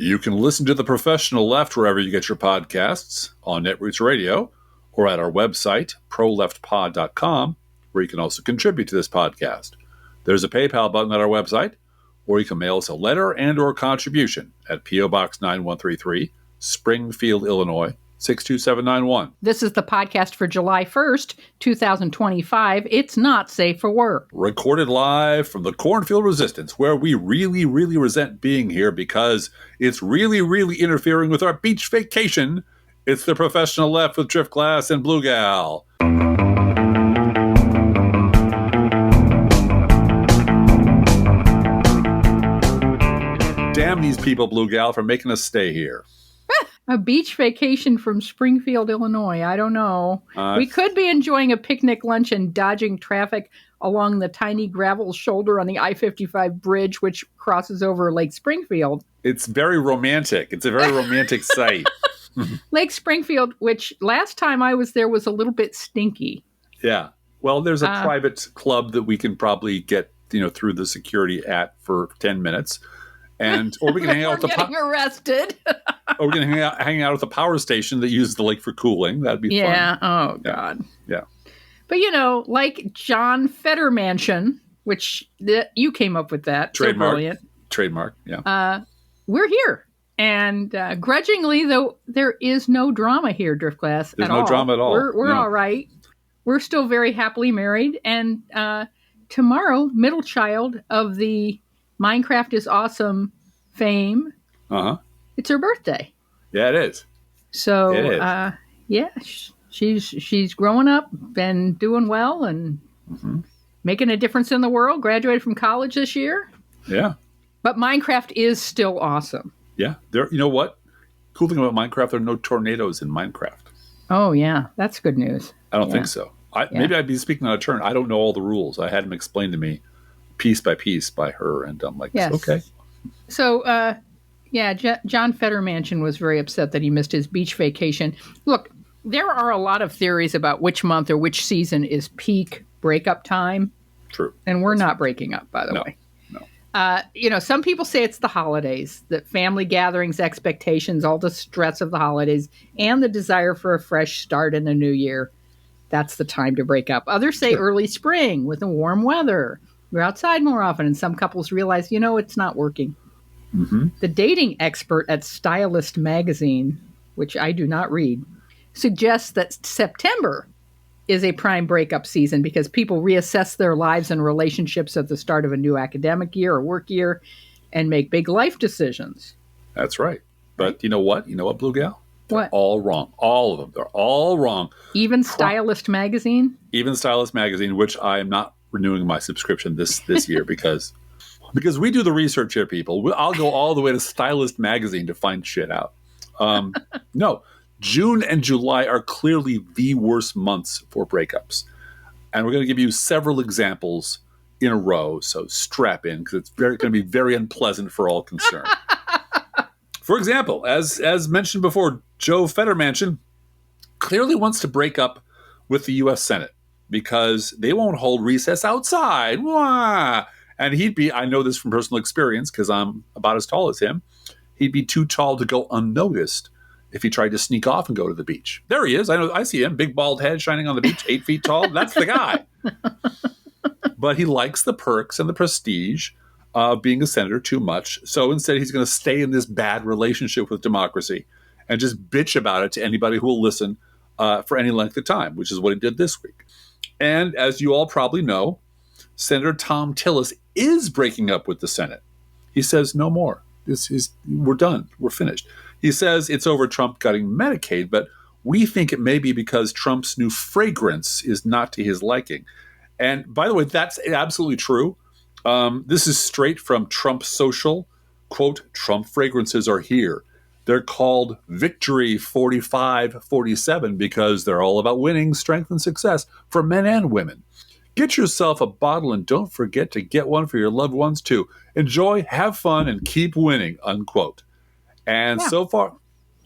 You can listen to The Professional Left wherever you get your podcasts, on Netroots Radio, or at our website, proleftpod.com, where you can also contribute to this podcast. There's a PayPal button at our website, or you can mail us a letter and or contribution at P.O. Box 9133, Springfield, Illinois, 62791. This is the podcast for July 1st, 2025. It's not safe for work. Recorded live from the Cornfield Resistance, where we really, really resent being here because it's really, really interfering with our beach vacation. It's The Professional Left with Driftglass and Blue Gal. Damn these people, Blue Gal, for making us stay here. A beach vacation from Springfield, Illinois. I don't know. We could be enjoying a picnic lunch and dodging traffic along the tiny gravel shoulder on the I-55 bridge, which crosses over Lake Springfield. It's very romantic. It's a very romantic site. Lake Springfield, which last time I was there was a little bit stinky. Yeah. Well, there's a private club that we can probably get, through the security at for 10 minutes. Or we can hang out with getting arrested. Or we can hang out at the power station that uses the lake for cooling. That'd be fun. Yeah. Oh, God. Yeah. But, like John Fettermansion, which you came up with that. Trademark. So brilliant. Trademark, yeah. We're here. And grudgingly, though, there is no drama here, Driftglass. There's no drama at all. We're all right. We're still very happily married. And tomorrow, middle child of the Minecraft is Awesome fame. It's her birthday. Yeah, it is. So, she's growing up and doing well and making a difference in the world. Graduated from college this year. Yeah. But Minecraft is still awesome. Yeah. You know what? Cool thing about Minecraft, there are no tornadoes in Minecraft. Oh, yeah. That's good news. I don't think so. Maybe I'd be speaking out of turn. I don't know all the rules. I had them explained to me piece by piece by her, and I'm like, yes. Okay. So, John Fettermansion was very upset that he missed his beach vacation. Look, there are a lot of theories about which month or which season is peak breakup time. True. And we're not breaking up, by the way. No. Some people say it's the holidays, that family gatherings, expectations, all the stress of the holidays, and the desire for a fresh start in the new year. That's the time to break up. Others say early spring with the warm weather. We're outside more often, and some couples realize, it's not working. Mm-hmm. The dating expert at Stylist magazine, which I do not read, suggests that September is a prime breakup season because people reassess their lives and relationships at the start of a new academic year or work year and make big life decisions. That's right. But you know what? You know what, Blue Gal? They're what? all wrong. All of them. They're all wrong. Even Stylist magazine? Even Stylist magazine, which I am not renewing my subscription this year because we do the research here, people. I'll go all the way to Stylist magazine to find shit out. No, June and July are clearly the worst months for breakups. And we're going to give you several examples in a row, so strap in because it's going to be very unpleasant for all concerned. For example, as mentioned before, Joe Fettermansion clearly wants to break up with the U.S. Senate because they won't hold recess outside. Wah! And he'd be, I know this from personal experience because I'm about as tall as him, he'd be too tall to go unnoticed if he tried to sneak off and go to the beach. There he is. I see him. Big bald head shining on the beach, 8 feet tall. That's the guy. But he likes the perks and the prestige of being a senator too much. So instead, he's going to stay in this bad relationship with democracy and just bitch about it to anybody who will listen for any length of time, which is what he did this week. And as you all probably know, Senator Tom Tillis is breaking up with the Senate. He says, no more. We're done. We're finished. He says it's over Trump cutting Medicaid, but we think it may be because Trump's new fragrance is not to his liking. And by the way, that's absolutely true. This is straight from Trump Social. Quote, Trump fragrances are here. They're called Victory 45-47 because they're all about winning, strength, and success for men and women. Get yourself a bottle and don't forget to get one for your loved ones too. Enjoy, have fun, and keep winning, unquote. And so far...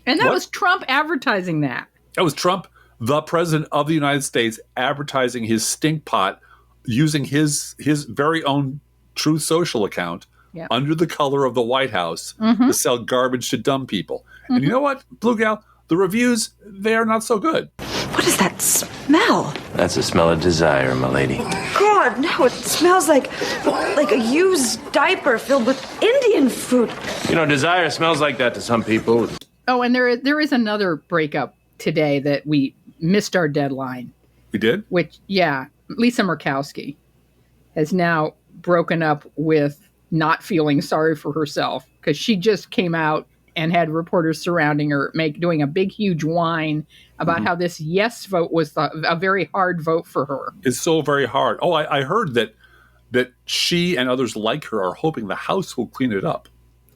And that was Trump advertising that. That was Trump, the president of the United States, advertising his stink pot using his very own Truth Social account Yep. under the color of the White House Mm-hmm. to sell garbage to dumb people. And you know what, Blue Gal? The reviews, they are not so good. What is that smell? That's the smell of desire, my lady. God, no, it smells like a used diaper filled with Indian food. You know, desire smells like that to some people. Oh, and there is another breakup today that we missed our deadline. We did? Which, yeah, Lisa Murkowski has now broken up with not feeling sorry for herself because she just came out and had reporters surrounding her doing a big, huge whine about how this yes vote was a very hard vote for her. It's so very hard. Oh, I heard that she and others like her are hoping the House will clean it up.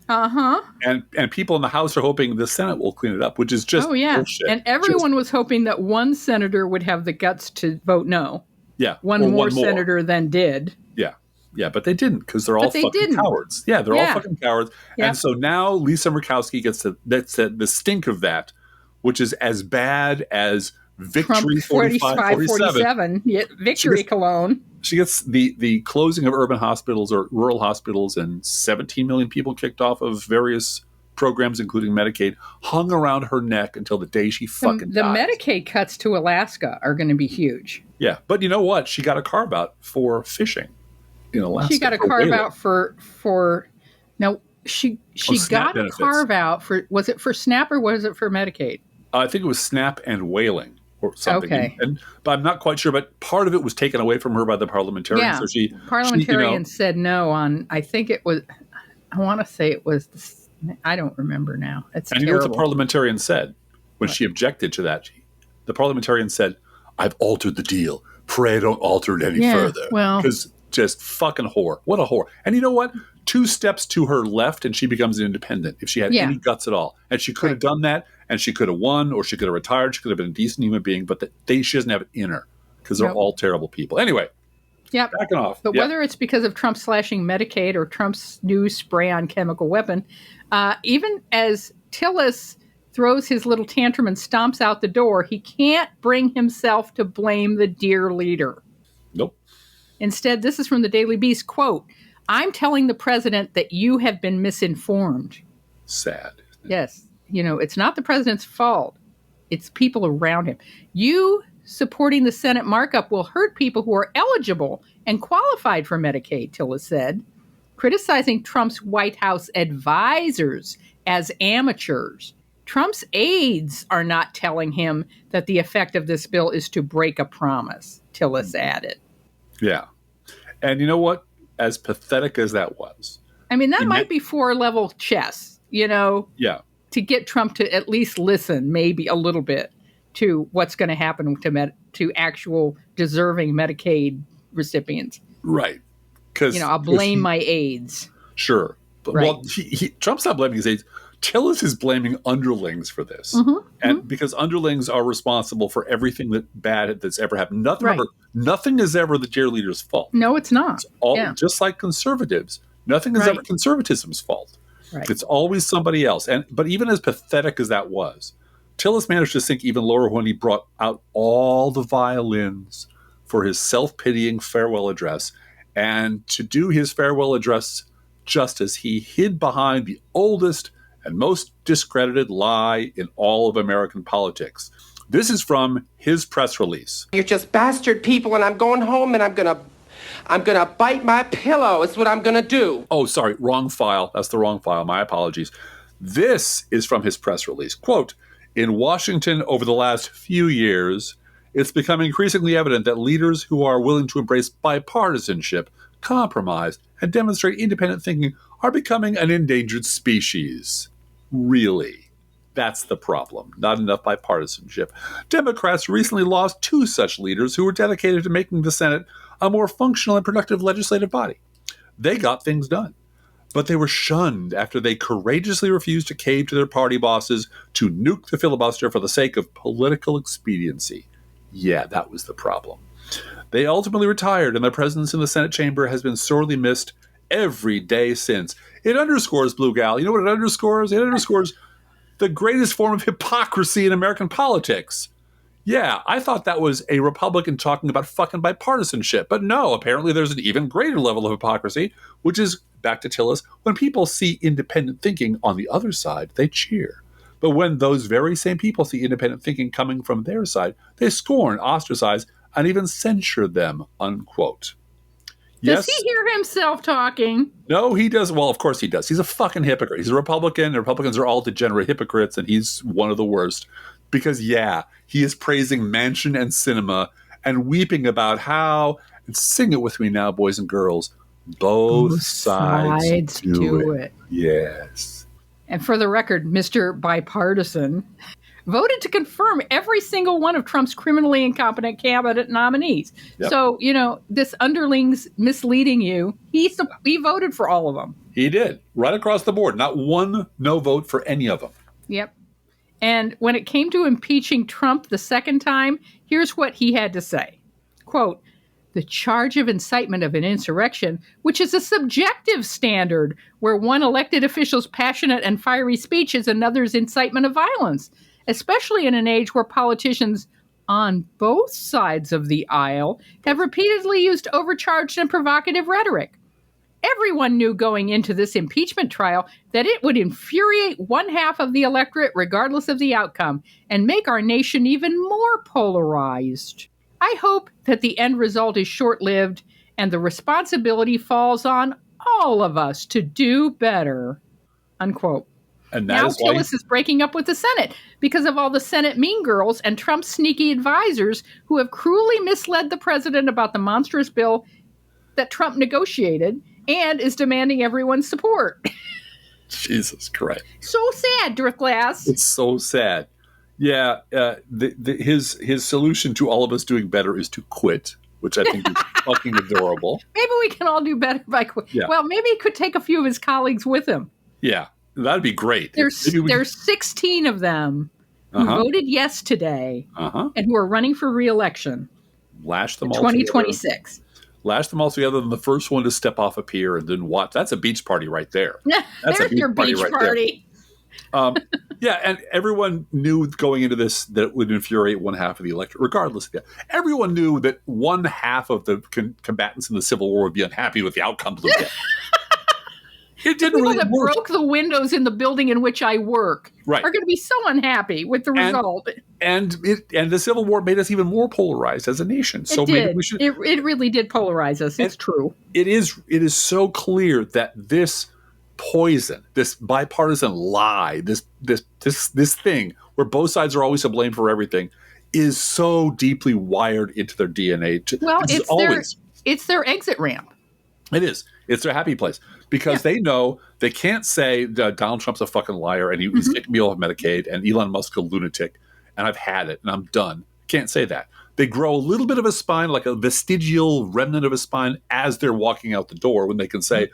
Uh-huh. And people in the House are hoping the Senate will clean it up, which is just bullshit. And everyone was hoping that one senator would have the guts to vote no. Yeah. One more senator than did. Yeah. Yeah, but they didn't because they're all fucking cowards. Yeah, they're all fucking cowards. Yep. And so now Lisa Murkowski gets the stink of that, which is as bad as Victory 45-47. Yeah, Victory Cologne. She gets the closing of urban hospitals or rural hospitals and 17 million people kicked off of various programs, including Medicaid, hung around her neck until the day she fucking The died. Medicaid cuts to Alaska are going to be huge. Yeah, but you know what? She got a carve out for fishing in Alaska. She got a carve out for no. She got a carve out for, was it for SNAP or was it for Medicaid? I think it was SNAP and whaling or something. Okay. But I'm not quite sure. But part of it was taken away from her by the parliamentarians. Yeah, So parliamentarians said no on. I think it was. I want to say it was. I don't remember now. It's and terrible. you know what the parliamentarian said when she objected to that? The parliamentarian said, "I've altered the deal. Pray don't alter it any further." Well, because just fucking whore. What a whore. And you know what? 2 steps to her left and she becomes an independent if she had any guts at all. And she could have done that and she could have won or she could have retired. She could have been a decent human being, but she doesn't have it in her because they're all terrible people. Anyway, backing off. But whether it's because of Trump slashing Medicaid or Trump's new spray on chemical weapon, even as Tillis throws his little tantrum and stomps out the door, he can't bring himself to blame the dear leader. Nope. Instead, this is from the Daily Beast, quote, "I'm telling the president that you have been misinformed." Sad. Yes. You know, it's not the president's fault. It's people around him. You supporting the Senate markup will hurt people who are eligible and qualified for Medicaid, Tillis said, criticizing Trump's White House advisors as amateurs. Trump's aides are not telling him that the effect of this bill is to break a promise, Tillis added. Yeah. And you know what? As pathetic as that was. I mean, that might be 4-level chess, you know? Yeah. To get Trump to at least listen, maybe a little bit, to what's going to happen to actual deserving Medicaid recipients. Right. Because I'll blame my aides. Sure. But, right. Well, Trump's not blaming his aides. Tillis is blaming underlings for this. And because underlings are responsible for everything that's ever happened. Nothing is ever the dear leader's fault. No, it's not. It's all, just like conservatives. Nothing is ever conservatism's fault. Right. It's always somebody else. But even as pathetic as that was, Tillis managed to sink even lower when he brought out all the violins for his self-pitying farewell address. And to do his farewell address justice, he hid behind the oldest and most discredited lie in all of American politics. This is from his press release. "You're just bastard people, and I'm going home, and I'm gonna bite my pillow. It's what I'm gonna do." Oh, sorry, wrong file. That's the wrong file. My apologies. This is from his press release. Quote, "In Washington over the last few years, it's become increasingly evident that leaders who are willing to embrace bipartisanship, compromise, and demonstrate independent thinking are becoming an endangered species." Really? That's the problem. Not enough bipartisanship. Democrats recently lost 2 such leaders who were dedicated to making the Senate a more functional and productive legislative body. They got things done, but they were shunned after they courageously refused to cave to their party bosses to nuke the filibuster for the sake of political expediency. Yeah, that was the problem. They ultimately retired, and their presence in the Senate chamber has been sorely missed every day since. It underscores, Blue Gal, you know what it underscores? It underscores the greatest form of hypocrisy in American politics. Yeah, I thought that was a Republican talking about fucking bipartisanship. But no, apparently there's an even greater level of hypocrisy, which is back to Tillis, when people see independent thinking on the other side, they cheer. But when those very same people see independent thinking coming from their side, they scorn, ostracize, and even censure them, unquote. Does he hear himself talking? No, he does. Well, of course he does. He's a fucking hypocrite. He's a Republican, and Republicans are all degenerate hypocrites, and he's one of the worst. Because, yeah, he is praising Manchin and Cinema and weeping about how, and sing it with me now, boys and girls, both sides do it. Yes. And for the record, Mr. Bipartisan voted to confirm every single one of Trump's criminally incompetent cabinet nominees. Yep. So, this underling's misleading you. He voted for all of them. He did. Right across the board. Not one no vote for any of them. Yep. And when it came to impeaching Trump the second time, here's what he had to say. Quote, "The charge of incitement of an insurrection, which is a subjective standard where one elected official's passionate and fiery speech is another's incitement of violence, especially in an age where politicians on both sides of the aisle have repeatedly used overcharged and provocative rhetoric. Everyone knew going into this impeachment trial that it would infuriate one half of the electorate regardless of the outcome and make our nation even more polarized. I hope that the end result is short-lived and the responsibility falls on all of us to do better." Unquote. And now Tillis is breaking up with the Senate because of all the Senate mean girls and Trump's sneaky advisors who have cruelly misled the president about the monstrous bill that Trump negotiated and is demanding everyone's support. Jesus Christ. So sad, Driftglass. It's so sad. Yeah, his solution to all of us doing better is to quit, which I think is fucking adorable. Maybe we can all do better by quitting. Yeah. Well, maybe he could take a few of his colleagues with him. Yeah, that'd be great. There's 16 of them who voted yes today and who are running for re-election. Lash them all 2026. Together. Lash them all together, and the first one to step off a pier and then watch. That's a beach party right there. That's There's your beach party. Yeah, and everyone knew going into this that it would infuriate one half of the electorate, regardless of that. Everyone knew that one half of the combatants in the Civil War would be unhappy with the outcome of the bill. It didn't really that work. Broke the windows in the building in which I work are going to be so unhappy with the result. And the Civil War made us even more polarized as a nation. So maybe we should. It really did polarize us. It's true. It is so clear that this poison, this bipartisan lie, this thing where both sides are always to blame for everything, is so deeply wired into their DNA. It's their exit ramp. It is. It's their happy place because they know they can't say Donald Trump's a fucking liar and he's taking me off Medicaid and Elon Musk's a lunatic and I've had it and I'm done. Can't say that. They grow a little bit of a spine, like a vestigial remnant of a spine, as they're walking out the door when they can say,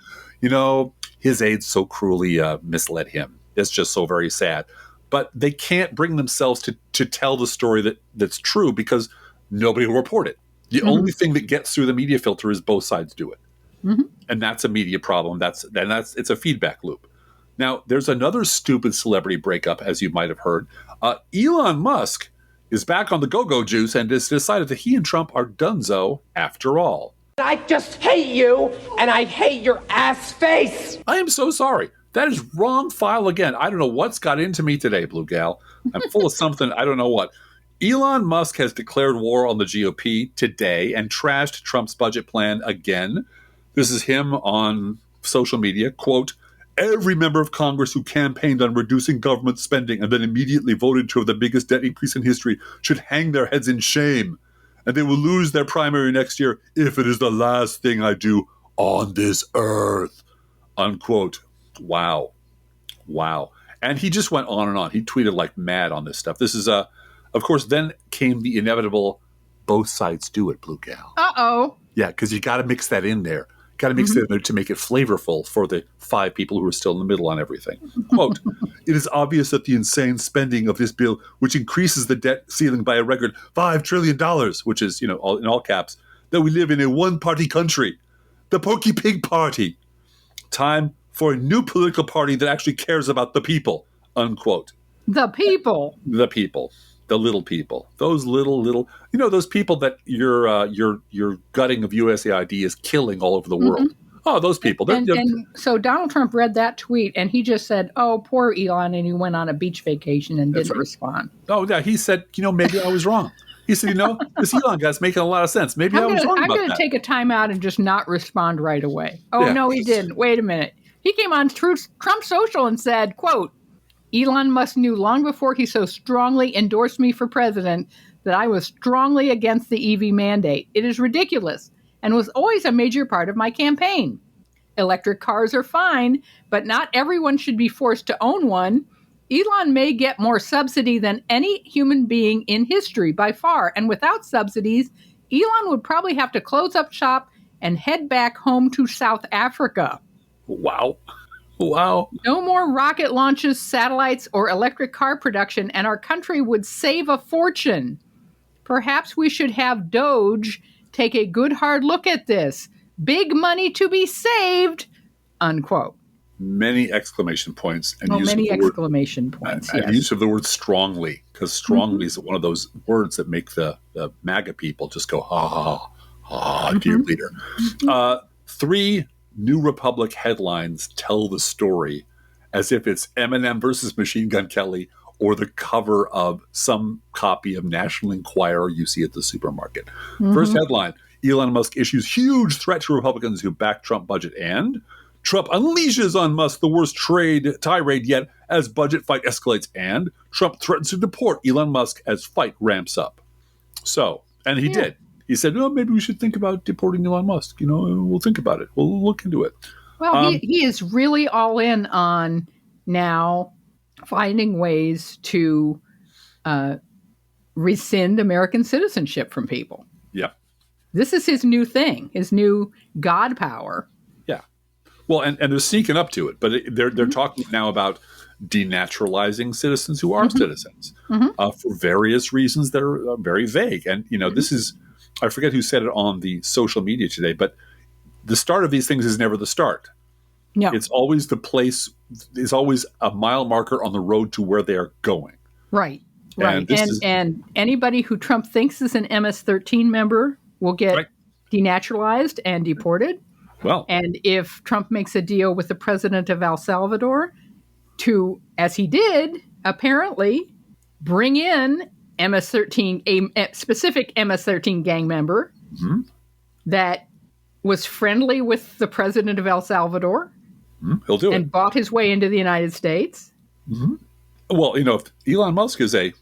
his aides so cruelly misled him. It's just so very sad. But they can't bring themselves to tell the story that's true because nobody will report it. The only thing that gets through the media filter is both sides do it. And that's a media problem. It's a feedback loop. Now, there's another stupid celebrity breakup, as you might have heard. Elon Musk is back on the go-go juice and has decided that he and Trump are donezo after all. I just hate you, and I hate your ass face. I am so sorry. That is wrong file again. I don't know what's got into me today, Blue Gal. I'm full of something. I don't know what. Elon Musk has declared war on the GOP today and trashed Trump's budget plan again. This is him on social media. Quote, "Every member of Congress who campaigned on reducing government spending and then immediately voted to have the biggest debt increase in history should hang their heads in shame. And they will lose their primary next year if it is the last thing I do on this earth." Unquote. Wow. And he just went on and on. He tweeted like mad on this stuff. This is, of course, then came the inevitable both sides do it, Blue Gal. Uh-oh. Yeah, because you got to mix that in there. Got to mix it in there to make it flavorful for the 5 people who are still in the middle on everything. Quote, "It is obvious that the insane spending of this bill, which increases the debt ceiling by a record $5 trillion, which is, in all caps, that we live in a one-party country, the Pokey Pig Party. Time for a new political party that actually cares about the people." Unquote. The people. The people. The little people. Those little, those people that your gutting of USAID is killing all over the world. Oh, those people. And so Donald Trump read that tweet, and he just said, "Oh, poor Elon," and he went on a beach vacation and didn't respond. Oh, yeah. He said, maybe I was wrong. He said, this Elon guy's making a lot of sense. Maybe I was wrong about that. I'm going to take a time out and just not respond right away. Oh, no, he didn't. Wait a minute. He came on Trump Social and said, quote, "Elon Musk knew long before he so strongly endorsed me for president that I was strongly against the EV mandate. It is ridiculous and was always a major part of my campaign. Electric cars are fine, but not everyone should be forced to own one. Elon may get more subsidy than any human being in history by far, and without subsidies, Elon would probably have to close up shop and head back home to South Africa." Wow. Wow. "No more rocket launches, satellites, or electric car production, and our country would save a fortune. Perhaps we should have Doge take a good hard look at this. Big money to be saved," unquote. Many exclamation points. And exclamation points, yes. And use of the word strongly, because strongly is one of those words that make the MAGA people just go, ha, ha, ha, dear leader. 3 New Republic headlines tell the story as if it's Eminem versus Machine Gun Kelly or the cover of some copy of National Enquirer you see at the supermarket. First headline, Elon Musk issues huge threat to Republicans who back Trump budget, and Trump unleashes on Musk the worst tirade yet as budget fight escalates, and Trump threatens to deport Elon Musk as fight ramps up. So, and he did. He said, maybe we should think about deporting Elon Musk. We'll think about it. We'll look into it. Well, he is really all in on now finding ways to rescind American citizenship from people. Yeah. This is his new thing, his new God power. Yeah. Well, and they're sneaking up to it, but they're talking now about denaturalizing citizens who are citizens for various reasons that are very vague. And, this is, I forget who said it on the social media today, but the start of these things is never the start. No. It's always the place, it's always a mile marker on the road to where they are going. Right. Right. And anybody who Trump thinks is an MS-13 member will get denaturalized and deported. Well, and if Trump makes a deal with the president of El Salvador to, as he did, apparently bring in MS-13, a specific MS-13 gang member that was friendly with the president of El Salvador, he'll do it, and bought his way into the United States. Well, if Elon Musk is a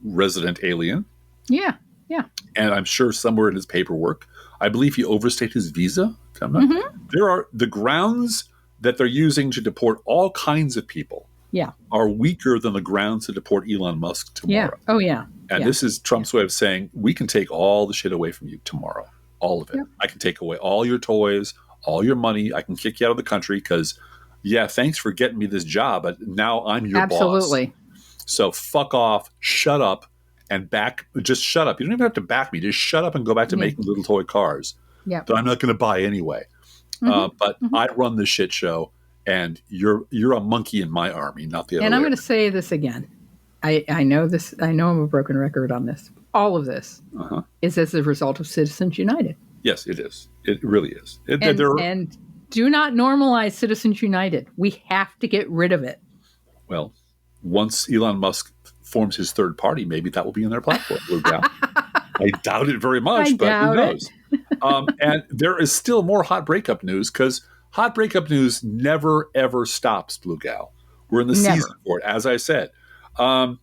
resident alien, yeah, and I'm sure somewhere in his paperwork, I believe he overstayed his visa. There are the grounds that they're using to deport all kinds of people. Yeah, are weaker than the grounds to deport Elon Musk tomorrow. Yeah. Oh, yeah. And this is Trump's way of saying, we can take all the shit away from you tomorrow. All of it. Yep. I can take away all your toys, all your money. I can kick you out of the country because, thanks for getting me this job, but now I'm your boss. Absolutely. So fuck off, shut up, and just shut up. You don't even have to back me. Just shut up and go back to making little toy cars that I'm not going to buy anyway. But I run the shit show. And you're a monkey in my army, not the other way. And I'm going to say this again. I know this. I know I'm a broken record on this. All of this is as a result of Citizens United. Yes, it is. It really is. And do not normalize Citizens United. We have to get rid of it. Well, once Elon Musk forms his third party, maybe that will be in their platform. I doubt it very much, but who knows? And there is still more hot breakup news because hot breakup news never, ever stops, Blue Gal. We're in the season for it, as I said.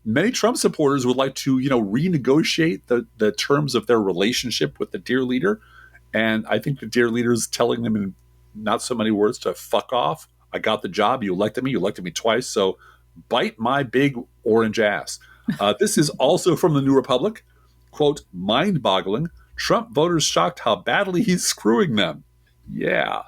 Many Trump supporters would like to, renegotiate the terms of their relationship with the dear leader. And I think the dear leader is telling them in not so many words to fuck off. I got the job. You elected me twice. So bite my big orange ass. This is also from the New Republic. Quote, mind-boggling. Trump voters shocked how badly he's screwing them. Yeah.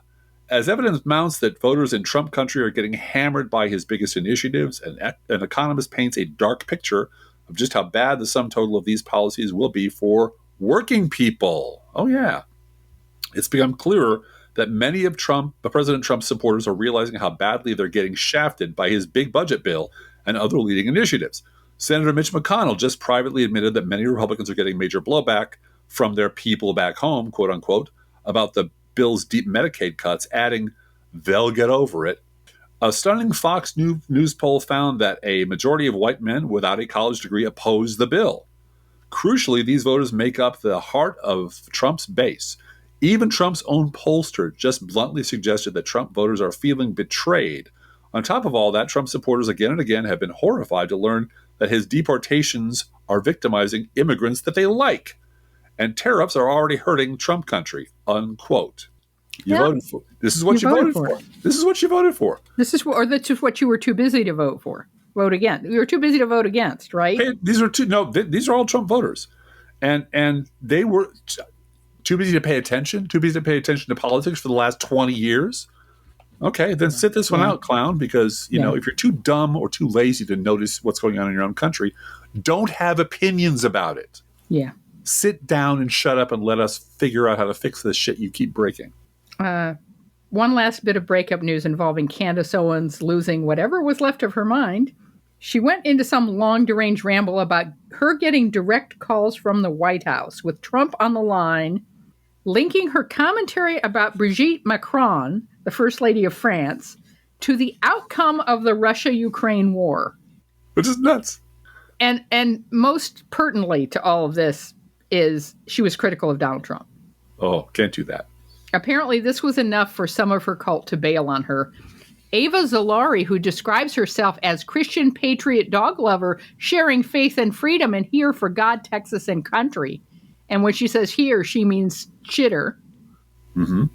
As evidence mounts that voters in Trump country are getting hammered by his biggest initiatives, an economist paints a dark picture of just how bad the sum total of these policies will be for working people. Oh, yeah. It's become clearer that many of President Trump's supporters are realizing how badly they're getting shafted by his big budget bill and other leading initiatives. Senator Mitch McConnell just privately admitted that many Republicans are getting major blowback from their people back home, quote unquote, about the Bill's deep Medicaid cuts, adding, "They'll get over it." A stunning Fox News poll found that a majority of white men without a college degree oppose the bill. Crucially, these voters make up the heart of Trump's base. Even Trump's own pollster just bluntly suggested that Trump voters are feeling betrayed. On top of all that, Trump supporters again and again have been horrified to learn that his deportations are victimizing immigrants that they like. And tariffs are already hurting Trump country, unquote. You voted for. This is what you voted for. This is what you voted for. This is what you were too busy to vote for. Vote against. You were too busy to vote against, right? Hey, these are all Trump voters, and they were too busy to pay attention. Too busy to pay attention to politics for the last 20 years. Okay, then sit this one out, clown. Because you know, if you're too dumb or too lazy to notice what's going on in your own country, don't have opinions about it. Yeah. Sit down and shut up and let us figure out how to fix this shit you keep breaking. One last bit of breakup news involving Candace Owens losing whatever was left of her mind. She went into some long deranged ramble about her getting direct calls from the White House with Trump on the line, linking her commentary about Brigitte Macron, the First Lady of France, to the outcome of the Russia-Ukraine war. Which is nuts. And most pertinently to all of this is she was critical of Donald Trump. Oh, can't do that. Apparently, this was enough for some of her cult to bail on her. Ava Zolari, who describes herself as Christian patriot dog lover, sharing faith and freedom and here for God, Texas, and country. And when she says here, she means chitter. Mm-hmm.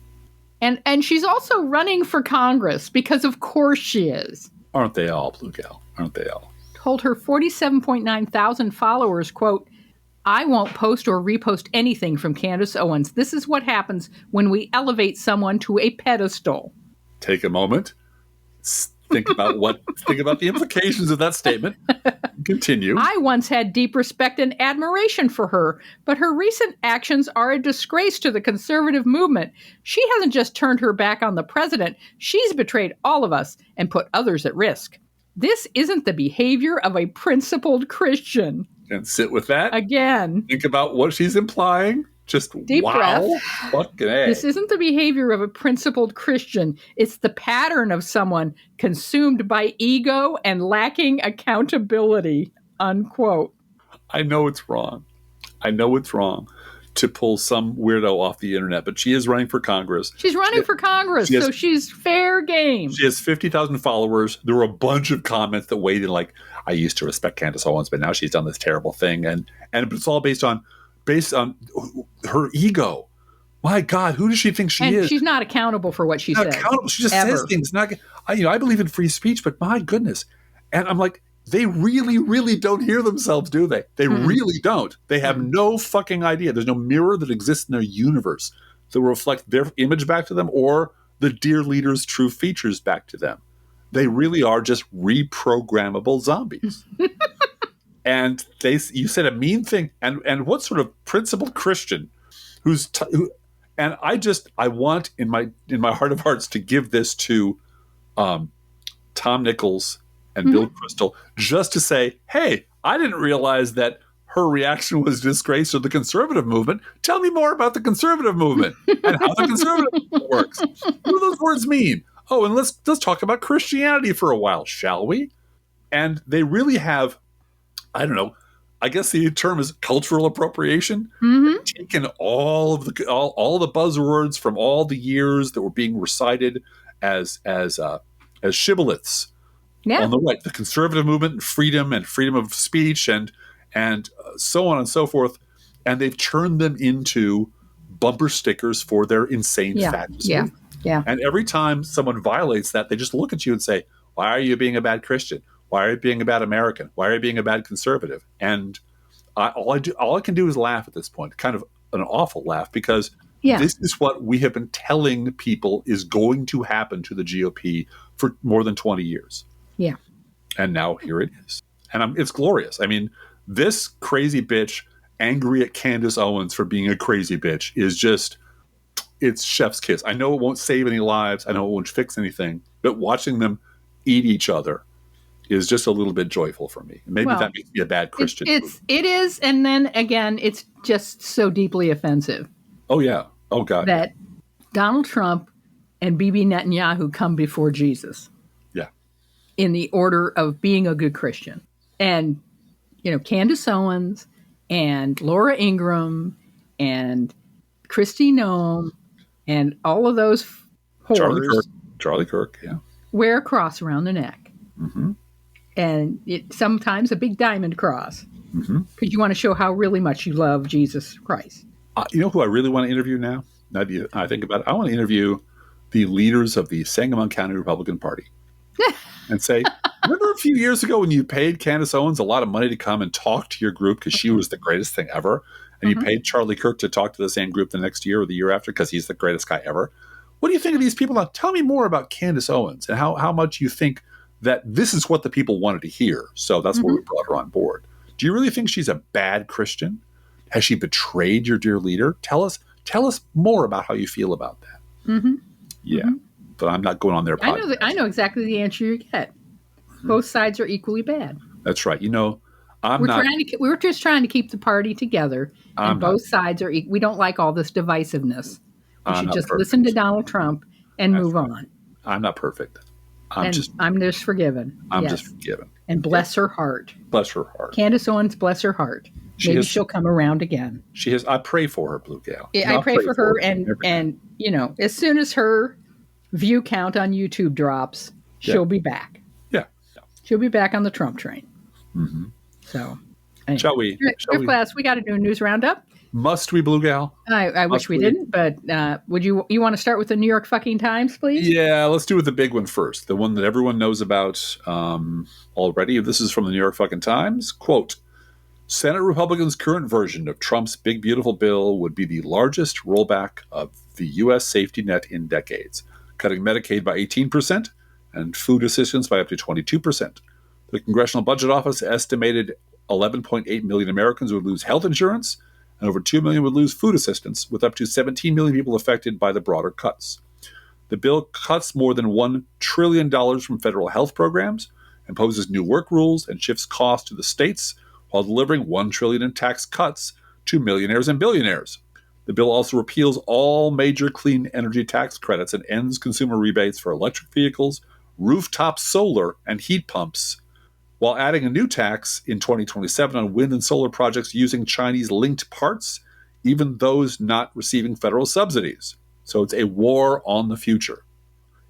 And she's also running for Congress, because of course she is. Aren't they all, Blue Gal? Aren't they all? Told her 47.9 thousand followers, quote, "I won't post or repost anything from Candace Owens. This is what happens when we elevate someone to a pedestal." Take a moment. Think about the implications of that statement. Continue. "I once had deep respect and admiration for her, but her recent actions are a disgrace to the conservative movement. She hasn't just turned her back on the president, she's betrayed all of us and put others at risk. This isn't the behavior of a principled Christian." And sit with that. Again. Think about what she's implying. Just deep breath. Fucking A. This isn't the behavior of a principled Christian. It's the pattern of someone consumed by ego and lacking accountability, unquote. I know it's wrong. To pull some weirdo off the internet, but she is running for Congress. She's running for Congress, so she's fair game. She has 50,000 followers. There were a bunch of comments that weighed in like, "I used to respect Candace Owens, but now she's done this terrible thing," and it's all based on her ego. My God, who does she think she is? And she's not accountable for what she says. Accountable. She just says things. I believe in free speech, but my goodness. And I'm like, they really, really don't hear themselves, do they? They really don't. They have no fucking idea. There's no mirror that exists in their universe that will reflect their image back to them or the dear leader's true features back to them. They really are just reprogrammable zombies. And you said a mean thing. And what sort of principled Christian and I want in my heart of hearts to give this to Tom Nichols and Bill Kristol, just to say, hey, I didn't realize that her reaction was disgrace to the conservative movement. Tell me more about the conservative movement and how the conservative movement works. What do those words mean? Oh, and let's talk about Christianity for a while, shall we? And they really have, I don't know, I guess the term is cultural appropriation. Taken all of the buzzwords from all the years that were being recited as shibboleths. Yeah. On the right, the conservative movement and freedom of speech and so on and so forth, and they've turned them into bumper stickers for their insane fascist movement. Yeah. And every time someone violates that, they just look at you and say, "Why are you being a bad Christian? Why are you being a bad American? Why are you being a bad conservative?" And all I can do is laugh at this point, kind of an awful laugh, because this is what we have been telling people is going to happen to the GOP for more than 20 years. Yeah. And now here it is. And it's glorious. I mean, this crazy bitch angry at Candace Owens for being a crazy bitch is just, it's chef's kiss. I know it won't save any lives. I know it won't fix anything. But watching them eat each other is just a little bit joyful for me. Maybe that makes me a bad Christian. It is. And then again, it's just so deeply offensive. Oh, yeah. Oh, God. That Donald Trump and Bibi Netanyahu come before Jesus Yeah. in the order of being a good Christian. And, Candace Owens and Laura Ingraham and Kristi Noem and all of those whores Charlie Kirk, yeah. wear a cross around their neck. Mm-hmm. And sometimes a big diamond cross. Because you want to show how really much you love Jesus Christ. You know who I really want to interview now? Now that I think about it, I want to interview the leaders of the Sangamon County Republican Party and say, remember a few years ago when you paid Candace Owens a lot of money to come and talk to your group because she was the greatest thing ever, and you paid Charlie Kirk to talk to the same group the next year or the year after because he's the greatest guy ever? What do you think of these people now? Tell me more about Candace Owens and how much you think that this is what the people wanted to hear. So that's why we brought her on board. Do you really think she's a bad Christian? Has she betrayed your dear leader? Tell us more about how you feel about that. Yeah, but I'm not going on their podcast. I know exactly the answer you get. Both sides are equally bad. That's right. We're just trying to keep the party together, and both sides are. We don't like all this divisiveness. We should just listen to Donald Trump and move on. I'm not perfect. I'm just forgiven. I'm just forgiven. And bless her heart. Bless her heart. Candace Owens, bless her heart. Maybe she'll come around again. She has. I pray for her, Blue Gal. I pray for her, and as soon as her view count on YouTube drops, she'll be back. Yeah. She'll be back on the Trump train. So, anyway. Shall we? Class, we got to do a news roundup. Must we, Blue Gal? I wish we didn't, but would you want to start with the New York fucking Times, please? Yeah, let's do with the big one first. The one that everyone knows about already. This is from the New York fucking Times. Quote, Senate Republicans' current version of Trump's big, beautiful bill would be the largest rollback of the U.S. safety net in decades, cutting Medicaid by 18% and food assistance by up to 22%. The Congressional Budget Office estimated 11.8 million Americans would lose health insurance, and over 2 million would lose food assistance, with up to 17 million people affected by the broader cuts. The bill cuts more than $1 trillion from federal health programs, imposes new work rules, and shifts costs to the states, while delivering $1 trillion in tax cuts to millionaires and billionaires. The bill also repeals all major clean energy tax credits and ends consumer rebates for electric vehicles, rooftop solar, and heat pumps, while adding a new tax in 2027 on wind and solar projects using Chinese-linked parts, even those not receiving federal subsidies. So it's a war on the future.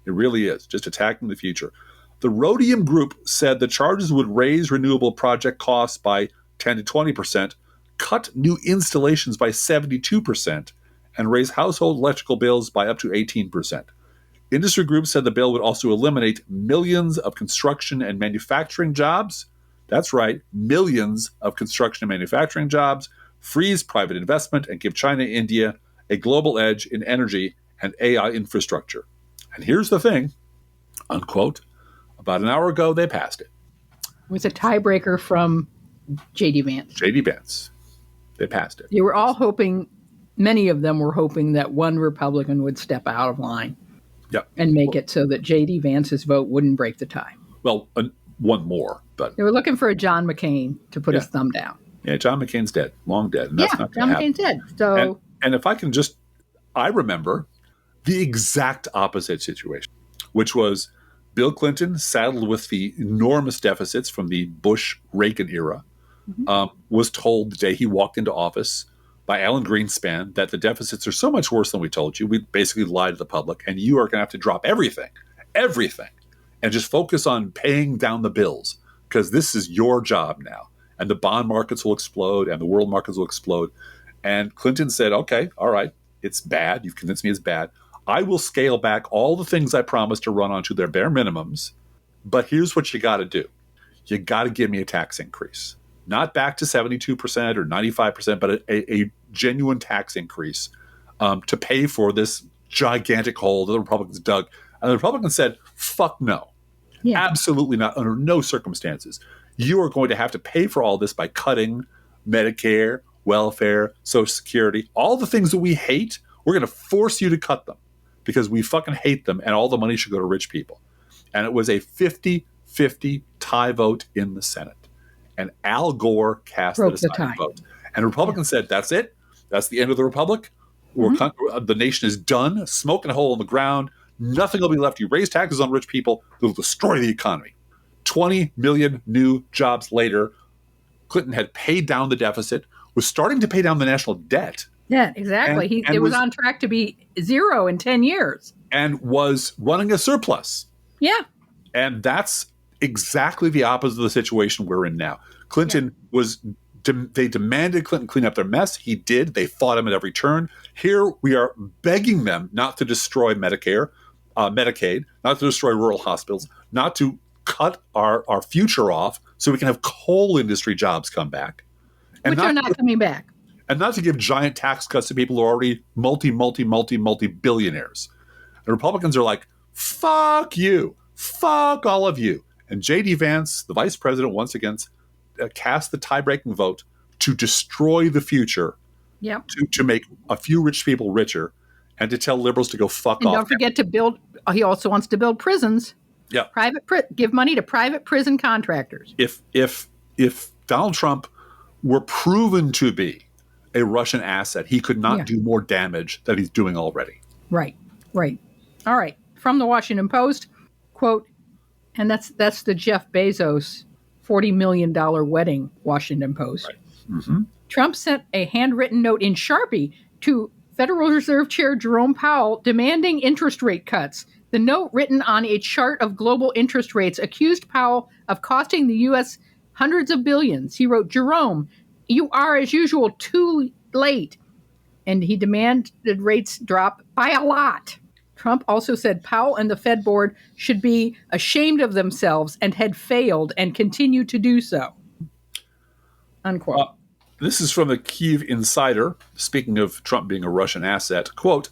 It really is, just attacking the future. The Rhodium Group said the charges would raise renewable project costs by 10 to 20%, cut new installations by 72%, and raise household electrical bills by up to 18%. Industry groups said the bill would also eliminate millions of construction and manufacturing jobs. That's right, millions of construction and manufacturing jobs, freeze private investment, and give China and India a global edge in energy and AI infrastructure. And here's the thing, unquote, about an hour ago, they passed it. It was a tiebreaker from J.D. Vance. J.D. Vance. They passed it. You were all hoping, many of them were hoping that one Republican would step out of line. Yep. And make it so that J.D. Vance's vote wouldn't break the tie. Well, one more, but they were looking for a John McCain to put his thumb down. Yeah, John McCain's dead, long dead, and that's not John McCain's dead. So, and if I can I remember the exact opposite situation, which was Bill Clinton, saddled with the enormous deficits from the Bush-Reagan era, was told the day he walked into office by Alan Greenspan that the deficits are so much worse than we told you. We basically lied to the public, and you are going to have to drop everything, and just focus on paying down the bills, because this is your job now. And the bond markets will explode, and the world markets will explode. And Clinton said, okay, all right, it's bad. You've convinced me it's bad. I will scale back all the things I promised to run onto their bare minimums, but here's what you got to do. You got to give me a tax increase. Not back to 72% or 95%, but a genuine tax increase to pay for this gigantic hole that the Republicans dug. And the Republicans said, fuck no. Yeah. Absolutely not, under no circumstances. You are going to have to pay for all this by cutting Medicare, welfare, Social Security, all the things that we hate. We're going to force you to cut them because we fucking hate them, and all the money should go to rich people. And it was a 50-50 tie vote in the Senate. And Al Gore cast the deciding vote. And Republicans said, that's it. That's the end of the Republic. The nation is done, smoking a hole in the ground. Nothing will be left. You raise taxes on rich people, it'll destroy the economy. 20 million new jobs later, Clinton had paid down the deficit, was starting to pay down the national debt. Yeah, exactly. It was on track to be zero in 10 years. And was running a surplus. Yeah. And that's exactly the opposite of the situation we're in now. Clinton they demanded Clinton clean up their mess. He did. They fought him at every turn. Here we are begging them not to destroy Medicaid, not to destroy rural hospitals, not to cut our future off so we can have coal industry jobs come back. Which are not coming back. And not to give giant tax cuts to people who are already multi-billionaires. The Republicans are like, fuck you. Fuck all of you. And J.D. Vance, the vice president, once again cast the tie-breaking vote to destroy the future, to make a few rich people richer, and to tell liberals to go fuck off. And don't forget to build, he also wants to build prisons. Yeah. Give money to private prison contractors. If Donald Trump were proven to be a Russian asset, he could not do more damage than he's doing already. Right. All right. From the Washington Post, quote, and that's the Jeff Bezos $40 million wedding, Washington Post. Right. Mm-hmm. Trump sent a handwritten note in Sharpie to Federal Reserve Chair Jerome Powell demanding interest rate cuts. The note, written on a chart of global interest rates, accused Powell of costing the U.S. hundreds of billions. He wrote, Jerome, you are, as usual, too late. And he demanded rates drop by a lot. Trump also said Powell and the Fed board should be ashamed of themselves and had failed and continue to do so. Unquote. This is from the Kyiv Insider, speaking of Trump being a Russian asset. Quote,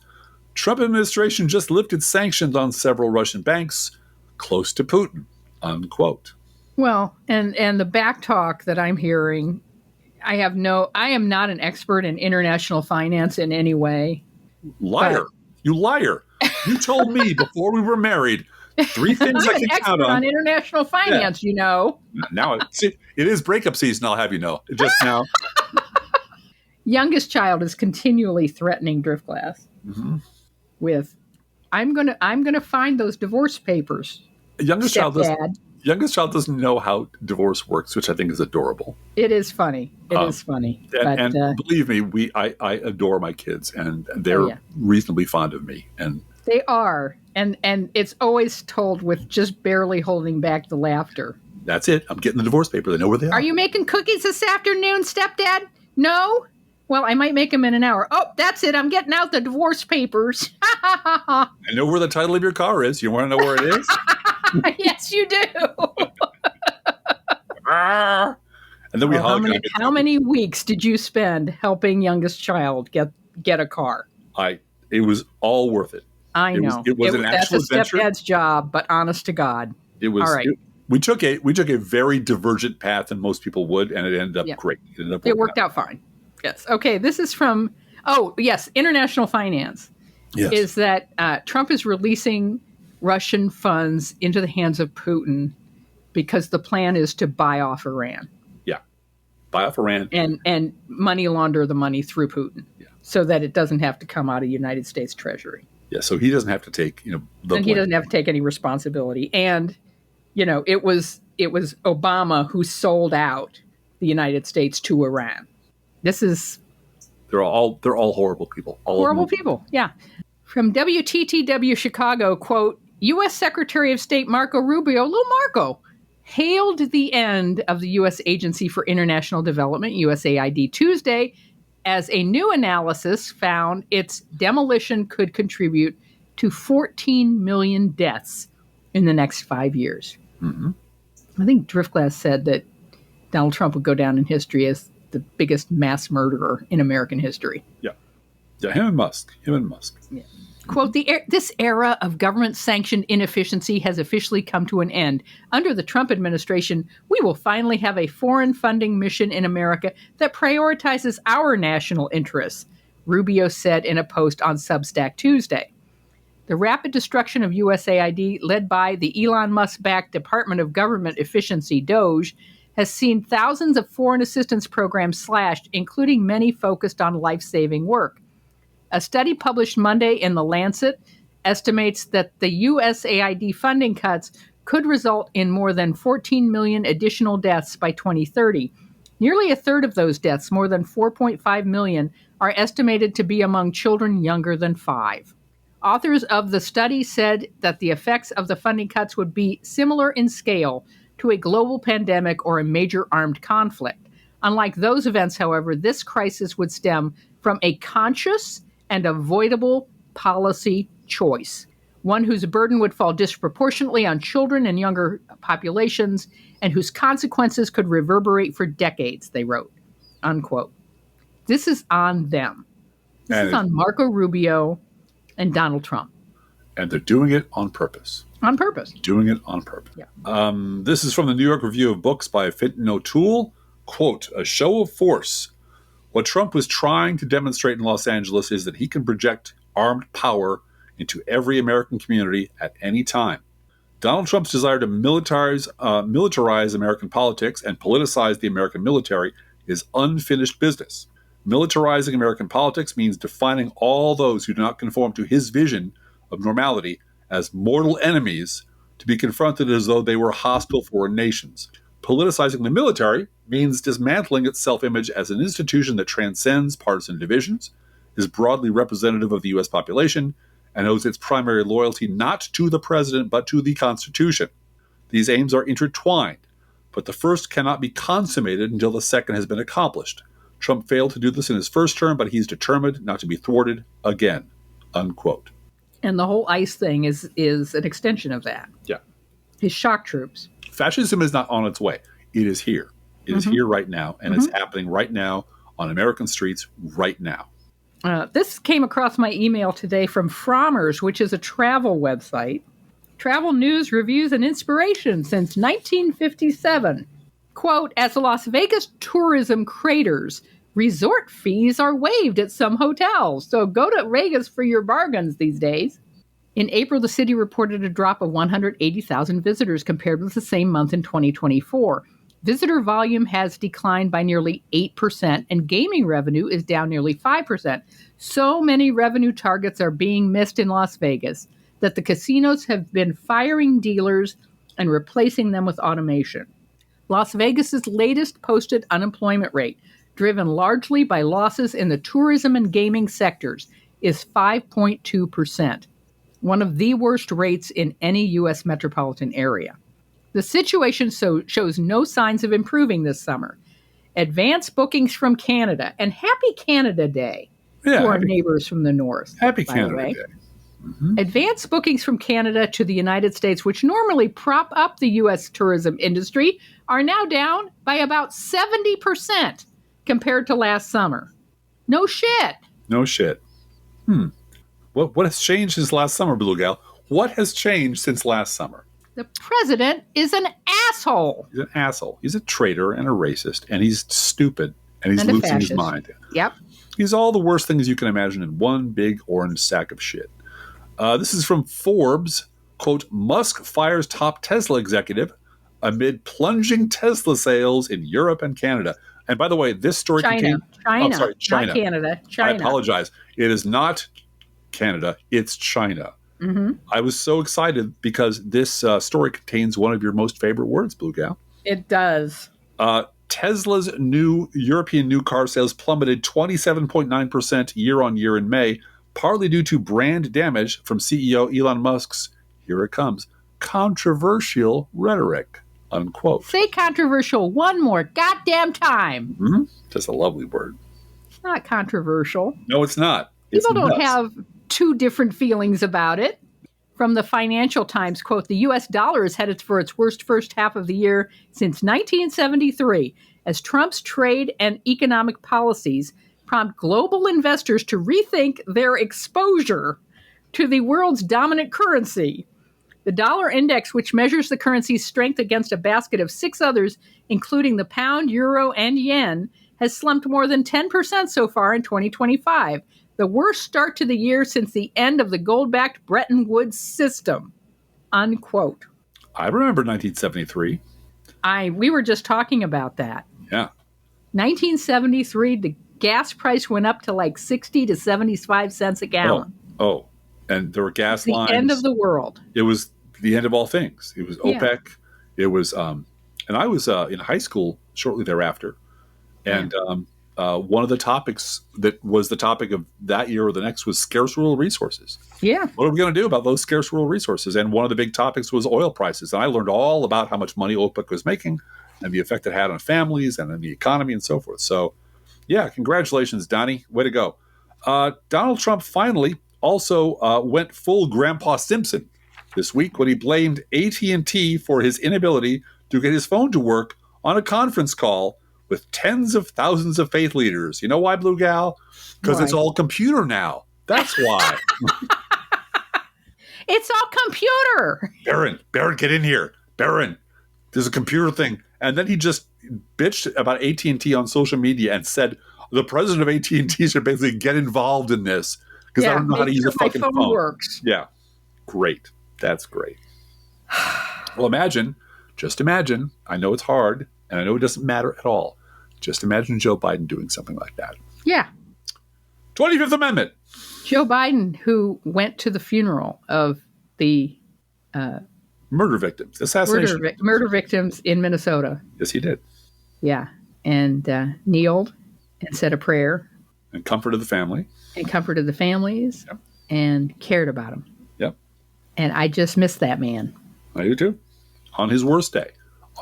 Trump administration just lifted sanctions on several Russian banks close to Putin. Unquote. Well, and the backtalk that I'm hearing, I am not an expert in international finance in any way. Liar. You liar. You told me before we were married 3 things I can count on. I'm an expert on international finance, you know. Now, it is breakup season, I'll have you know. Just now. Youngest child is continually threatening Driftglass with, I'm gonna find those divorce papers. Youngest child doesn't know how divorce works, which I think is adorable. It is funny. And believe me, I adore my kids, and they're reasonably fond of me. And they are, and it's always told with just barely holding back the laughter. That's it. I'm getting the divorce paper. They know where they are. Are you making cookies this afternoon, stepdad? No? Well, I might make them in an hour. Oh, that's it. I'm getting out the divorce papers. I know where the title of your car is. You want to know where it is? Yes, you do. And then we hug. How many weeks did you spend helping youngest child get a car? It was all worth it. I know. It was an actual adventure. That's a stepdad's job, but honest to God. It was. All right. We took a very divergent path than most people would, and it ended up great. It worked out fine. Yes. Okay. This is from, international finance. Yes. Is that Trump is releasing Russian funds into the hands of Putin because the plan is to buy off Iran. Yeah. Buy off Iran. And money launder the money through Putin. Yeah. So that it doesn't have to come out of United States Treasury. Yeah. So he doesn't have to take, he doesn't have to take any responsibility. And, it was Obama who sold out the United States to Iran. They're all horrible people. Horrible people. Yeah. From WTTW Chicago, quote, U.S. Secretary of State Marco Rubio, Lil Marco, hailed the end of the U.S. Agency for International Development, USAID, Tuesday, as a new analysis found its demolition could contribute to 14 million deaths in the next 5 years. Mm-hmm. I think Driftglass said that Donald Trump would go down in history as the biggest mass murderer in American history. Yeah. Yeah, him and Musk. Yeah. Quote, this era of government-sanctioned inefficiency has officially come to an end. Under the Trump administration, we will finally have a foreign funding mission in America that prioritizes our national interests, Rubio said in a post on Substack Tuesday. The rapid destruction of USAID, led by the Elon Musk-backed Department of Government Efficiency, DOGE, has seen thousands of foreign assistance programs slashed, including many focused on life-saving work. A study published Monday in The Lancet estimates that the USAID funding cuts could result in more than 14 million additional deaths by 2030. Nearly a third of those deaths, more than 4.5 million, are estimated to be among children younger than 5. Authors of the study said that the effects of the funding cuts would be similar in scale to a global pandemic or a major armed conflict. Unlike those events, however, this crisis would stem from a conscious and avoidable policy choice, one whose burden would fall disproportionately on children and younger populations, and whose consequences could reverberate for decades, they wrote, unquote. This is on them. This is on Marco Rubio and Donald Trump. And they're doing it on purpose. On purpose. Doing it on purpose. Yeah. This is from the New York Review of Books by Fintan O'Toole. Quote, a show of force. What Trump was trying to demonstrate in Los Angeles is that he can project armed power into every American community at any time. Donald Trump's desire to militarize American politics and politicize the American military is unfinished business. Militarizing American politics means defining all those who do not conform to his vision of normality as mortal enemies to be confronted as though they were hostile foreign nations. Politicizing the military means dismantling its self-image as an institution that transcends partisan divisions, is broadly representative of the U.S. population, and owes its primary loyalty not to the president but to the Constitution. These aims are intertwined, but the first cannot be consummated until the second has been accomplished. Trump failed to do this in his first term, but he's determined not to be thwarted again, unquote. And the whole ICE thing is an extension of that. Yeah. His shock troops. Fascism is not on its way. It is here. It is here right now, and it's happening right now on American streets right now. This came across my email today from Frommers, which is a travel website. Travel news, reviews, and inspiration since 1957. Quote, as Las Vegas tourism craters, resort fees are waived at some hotels. So go to Vegas for your bargains these days. In April, the city reported a drop of 180,000 visitors compared with the same month in 2024. Visitor volume has declined by nearly 8%, and gaming revenue is down nearly 5%. So many revenue targets are being missed in Las Vegas that the casinos have been firing dealers and replacing them with automation. Las Vegas's latest posted unemployment rate, driven largely by losses in the tourism and gaming sectors, is 5.2%, one of the worst rates in any U.S. metropolitan area. The situation shows no signs of improving this summer. Advance bookings from Canada, and happy Canada Day to our neighbors from the north. Happy Canada Day. Mm-hmm. Advance bookings from Canada to the United States, which normally prop up the U.S. tourism industry, are now down by about 70% compared to last summer. No shit. No shit. What has changed since last summer, Blue Gal? What has changed since last summer? The president is an asshole. He's an asshole. He's a traitor and a racist, and he's stupid, and he's losing his mind. Yep. He's all the worst things you can imagine in one big orange sack of shit. This is from Forbes. Quote, Musk fires top Tesla executive amid plunging Tesla sales in Europe and Canada. And by the way, this story China. China. Not Canada. China. I apologize. It is not Canada. It's China. Mm-hmm. I was so excited because this story contains one of your most favorite words, Blue Gal. It does. Tesla's new European new car sales plummeted 27.9% year on year in May, partly due to brand damage from CEO Elon Musk's, here it comes, controversial rhetoric, unquote. Say controversial one more goddamn time. Mm-hmm. Just a lovely word. It's not controversial. No, it's not. People don't have two different feelings about it. From the Financial Times, quote, the U.S. dollar is headed for its worst first half of the year since 1973, as Trump's trade and economic policies prompt global investors to rethink their exposure to the world's dominant currency. The dollar index, which measures the currency's strength against a basket of 6 others, including the pound, euro, and yen, has slumped more than 10% so far in 2025, the worst start to the year since the end of the gold-backed Bretton Woods system, unquote. I remember 1973. We were just talking about that. Yeah. 1973, the gas price went up to like 60 to 75 cents a gallon. Oh, and there were gas The lines. end of the world. It was the end of all things. It was Yeah. OPEC. It was, and I was in high school shortly thereafter. And one of the topics that was the topic of that year or the next was scarce rural resources. Yeah. What are we going to do about those scarce rural resources? And one of the big topics was oil prices. And I learned all about how much money OPEC was making and the effect it had on families and on the economy and so forth. So, yeah, congratulations, Donnie. Way to go. Donald Trump finally also went full Grandpa Simpson this week when he blamed AT&T for his inability to get his phone to work on a conference call with tens of thousands of faith leaders. You know why, Blue Gal? Because it's all computer now. That's why. It's all computer. Barron, get in here. Barron, there's a computer thing. And then he just bitched about AT&T on social media and said the president of AT&T should basically get involved in this because I don't know how to use a fucking phone. My phone works. Yeah. Great. That's great. Well, just imagine, I know it's hard and I know it doesn't matter at all. Just imagine Joe Biden doing something like that. Yeah. 25th Amendment. Joe Biden, who went to the funeral of the murder victims, assassination. Murder victims in Minnesota. Yes, he did. Yeah. And kneeled and said a prayer. And comforted the family. And comforted the families. Yep. And cared about them. Yep. And I just miss that man. I do too. On his worst day.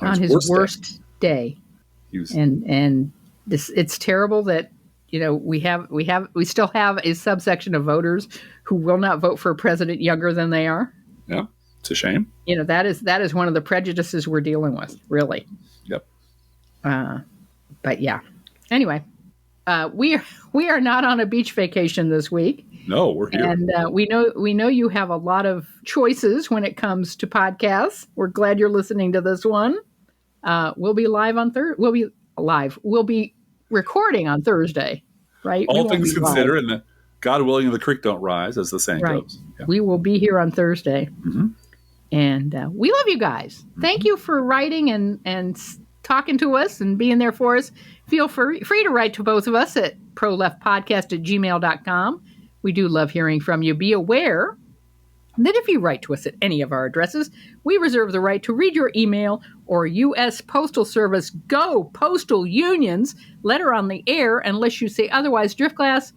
On his worst day. And this, it's terrible that, you know, we still have a subsection of voters who will not vote for a president younger than they are. Yeah, it's a shame. You know, that is one of the prejudices we're dealing with, really. Yep. But yeah. Anyway, we are not on a beach vacation this week. No, we're here. And we know you have a lot of choices when it comes to podcasts. We're glad you're listening to this one. We'll be live on We'll be recording on Thursday, right? All things considered, and God willing, the creek don't rise, as the saying goes. Yeah. We will be here on Thursday. Mm-hmm. And we love you guys. Mm-hmm. Thank you for writing and talking to us and being there for us. Feel free to write to both of us at proleftpodcast@gmail.com. We do love hearing from you. Be aware that if you write to us at any of our addresses, we reserve the right to read your email or U.S. Postal Service Go Postal Unions letter on the air unless you say otherwise. Driftglass,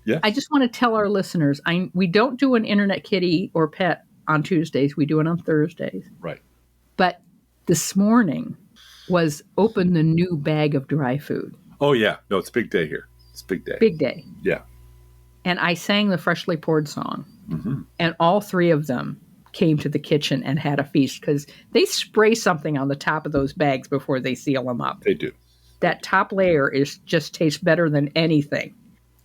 yes. I just want to tell our listeners, we don't do an internet kitty or pet on Tuesdays. We do it on Thursdays. Right. But this morning was open the new bag of dry food. Oh, yeah. No, it's a big day here. It's a big day. Big day. Yeah. And I sang the Freshly Poured song. Mm-hmm. And all three of them came to the kitchen and had a feast because they spray something on the top of those bags before they seal them up. They do. That top layer just tastes better than anything.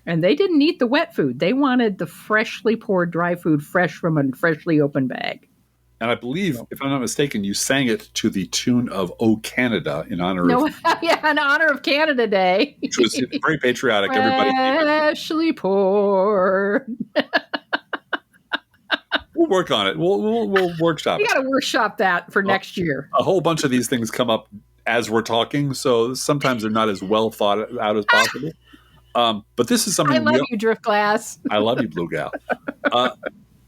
And they didn't eat the wet food. They wanted the freshly poured dry food fresh from a freshly opened bag. And I believe, if I'm not mistaken, you sang it to the tune of "O Canada" in honor of in honor of Canada Day. Which was very patriotic. Everybody freshly poured. We'll work on it. We'll workshop it. We got to workshop that for next year. A whole bunch of these things come up as we're talking, so sometimes they're not as well thought out as possible. But this is something. I love you, Driftglass. I love you, Blue Gal.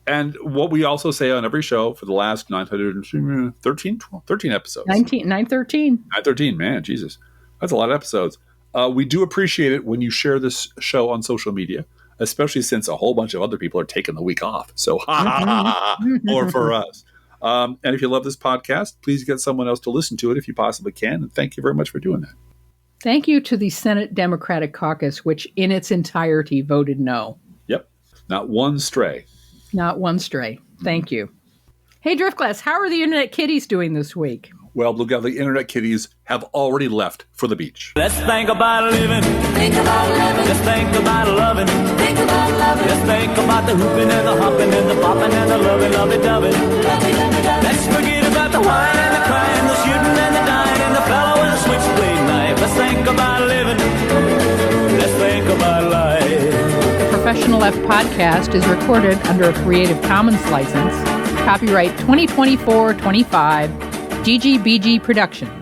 And what we also say on every show for the last 13 episodes. 913. 913, man, Jesus. That's a lot of episodes. We do appreciate it when you share this show on social media, especially since a whole bunch of other people are taking the week off. So, more for us. And if you love this podcast, please get someone else to listen to it if you possibly can. And thank you very much for doing that. Thank you to the Senate Democratic Caucus, which in its entirety voted no. Yep. Not one stray. Not one stray. Thank you. Hey, Driftglass, how are the Internet Kitties doing this week? Well, Blue Gal, the Internet Kitties have already left for the beach. Let's think about living. Think about living. Let's think about loving. Think about loving. Let's think about the hooping and the hopping and the popping and the lovey-dovey. Let's forget about the wine and the crying, the shooting and the dying, and the fellow with the switchblade knife. Let's think about living. Let's think about life. The Professional Left podcast is recorded under a Creative Commons license. Copyright 2024-25, GGBG Productions.